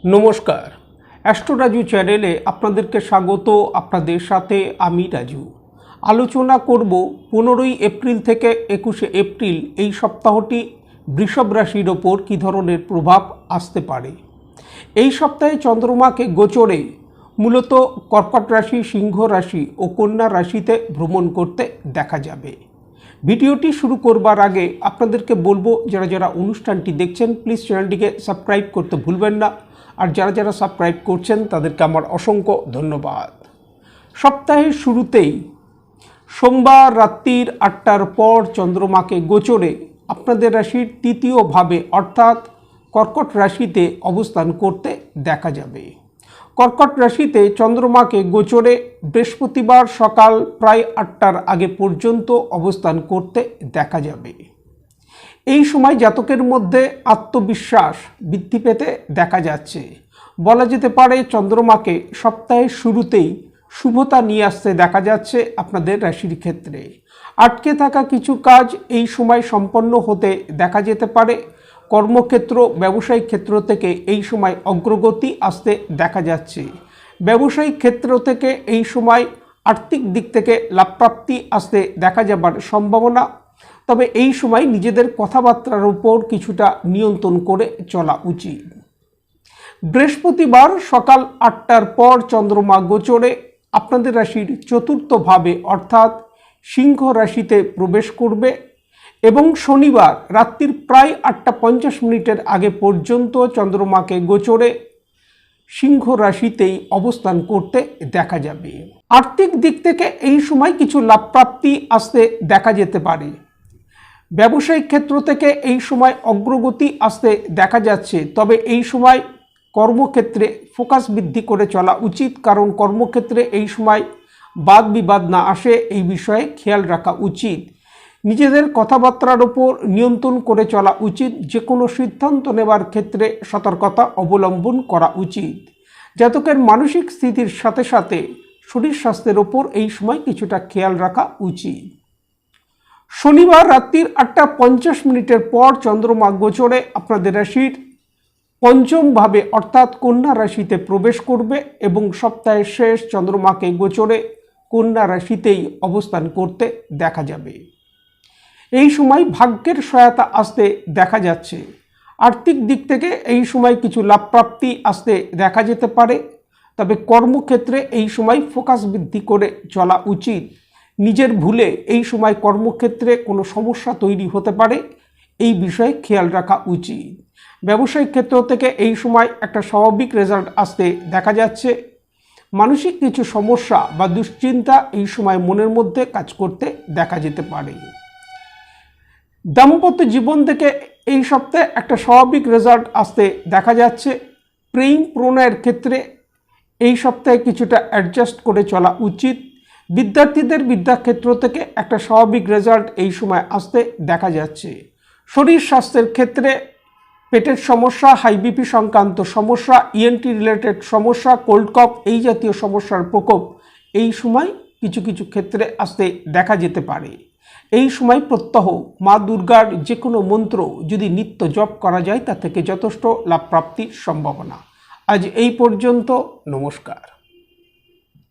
নমস্কার, অ্যাস্ট্রো রাজু চ্যানেলে আপনাদেরকে স্বাগত। আপনাদের সাথে আমি রাজু। আলোচনা করব 15ই এপ্রিল থেকে 21শে এপ্রিল এই সপ্তাহটি বৃষভ রাশির ওপর কী ধরনের প্রভাব আসতে পারে। এই সপ্তাহে চন্দ্রমাকে গোচরে মূলত কর্কট রাশি, সিংহ রাশি ও কন্যা রাশিতে ভ্রমণ করতে দেখা যাবে। ভিডিওটি শুরু করবার আগে আপনাদেরকে বলবো, যারা যারা অনুষ্ঠানটি দেখছেন প্লিজ চ্যানেলটিকে সাবস্ক্রাইব করতে ভুলবেন না। আর যারা যারা সাবস্ক্রাইব করছেন তাদেরকে আমার অসংখ্য ধন্যবাদ। সপ্তাহের শুরুতেই সোমবার রাত্রির 8টার পর চন্দ্রমাকে গোচরে আপনাদের রাশির তৃতীয় ভাবে অর্থাৎ কর্কট রাশিতে অবস্থান করতে দেখা যাবে। কর্কট রাশিতে চন্দ্রমাকে গোচরে বৃহস্পতিবার সকাল প্রায় 8টার আগে পর্যন্ত অবস্থান করতে দেখা যাবে। এই সময় জাতকের মধ্যে আত্মবিশ্বাস বৃদ্ধি পেতে দেখা যাচ্ছে। বলা যেতে পারে চন্দ্রমাকে সপ্তাহের শুরুতেই শুভতা নিয়ে আসতে দেখা যাচ্ছে আপনাদের রাশির ক্ষেত্রে। আটকে থাকা কিছু কাজ এই সময় সম্পন্ন হতে দেখা যেতে পারে। কর্মক্ষেত্র, ব্যবসায়িক ক্ষেত্র থেকে এই সময় অগ্রগতি আসতে দেখা যাচ্ছে। ব্যবসায়িক ক্ষেত্র থেকে এই সময় আর্থিক দিক থেকে লাভপ্রাপ্তি আসতে দেখা যাবার সম্ভাবনা। তবে এই সময় নিজেদের কথাবার্তার উপর কিছুটা নিয়ন্ত্রণ করে চলা উচিত। বৃহস্পতিবার সকাল 8টার পর চন্দ্রমা গোচরে আপনাদের রাশির চতুর্থ ভাবে অর্থাৎ সিংহ রাশিতে প্রবেশ করবে এবং শনিবার রাত্রির প্রায় 8টা 50 আগে পর্যন্ত চন্দ্রমাকে গোচরে সিংহ রাশিতেই অবস্থান করতে দেখা যাবে। আর্থিক দিক থেকে এই সময় কিছু লাভপ্রাপ্তি আসতে দেখা যেতে পারে। ব্যবসায়িক ক্ষেত্র থেকে এই সময় অগ্রগতি আসতে দেখা যাচ্ছে। তবে এই সময় কর্মক্ষেত্রে ফোকাস বৃদ্ধি করে চলা উচিত, কারণ কর্মক্ষেত্রে এই সময় বাদ বিবাদ না আসে এই বিষয়ে খেয়াল রাখা উচিত। নিজেদের কথাবার্তার ওপর নিয়ন্ত্রণ করে চলা উচিত। যে কোনো সিদ্ধান্ত নেবার ক্ষেত্রে সতর্কতা অবলম্বন করা উচিত। জাতকের মানসিক স্থিতির সাথে সাথে শরীর স্বাস্থ্যের ওপর এই সময় কিছুটা খেয়াল রাখা উচিত। শনিবার রাত্রির 8টা 50 পর চন্দ্রমা গোচরে আপনাদের রাশির পঞ্চম ভাবে অর্থাৎ কন্যা রাশিতে প্রবেশ করবে এবং সপ্তাহের শেষ চন্দ্রমাকে গোচরে কন্যা রাশিতেই অবস্থান করতে দেখা যাবে। এই সময় ভাগ্যের সহায়তা আসতে দেখা যাচ্ছে। আর্থিক দিক থেকে এই সময় কিছু লাভপ্রাপ্তি আসতে দেখা যেতে পারে। তবে কর্মক্ষেত্রে এই সময় ফোকাস বৃদ্ধি করে চলা উচিত। নিজের ভুলে এই সময় কর্মক্ষেত্রে কোনো সমস্যা তৈরি হতে পারে, এই বিষয়ে খেয়াল রাখা উচিত। ব্যবসায়িক ক্ষেত্র থেকে এই সময় একটা স্বাভাবিক রেজাল্ট আসতে দেখা যাচ্ছে। মানসিক কিছু সমস্যা বা দুশ্চিন্তা এই সময় মনের মধ্যে কাজ করতে দেখা যেতে পারে। দাম্পত্য জীবন থেকে এই সপ্তাহে একটা স্বাভাবিক রেজাল্ট আসতে দেখা যাচ্ছে। প্রেম প্রণয়ের ক্ষেত্রে এই সপ্তাহে কিছুটা অ্যাডজাস্ট করে চলা উচিত। বিদ্যার্থীদের বিদ্যাক্ষেত্র থেকে একটা স্বাভাবিক রেজাল্ট এই সময় আসতে দেখা যাচ্ছে। শরীর স্বাস্থ্যের ক্ষেত্রে পেটের সমস্যা, হাই বিপি সংক্রান্ত সমস্যা, ইএনটি রিলেটেড সমস্যা, কোল্ড কফ এই জাতীয় সমস্যার প্রকোপ এই সময় কিছু কিছু ক্ষেত্রে আসতে দেখা যেতে পারে। এই সময় প্রত্যহ মা দুর্গার যে কোনো মন্ত্র যদি নিত্য জপ করা যায় তা থেকে যথেষ্ট লাভপ্রাপ্তির সম্ভাবনা। আজ এই পর্যন্ত। নমস্কার।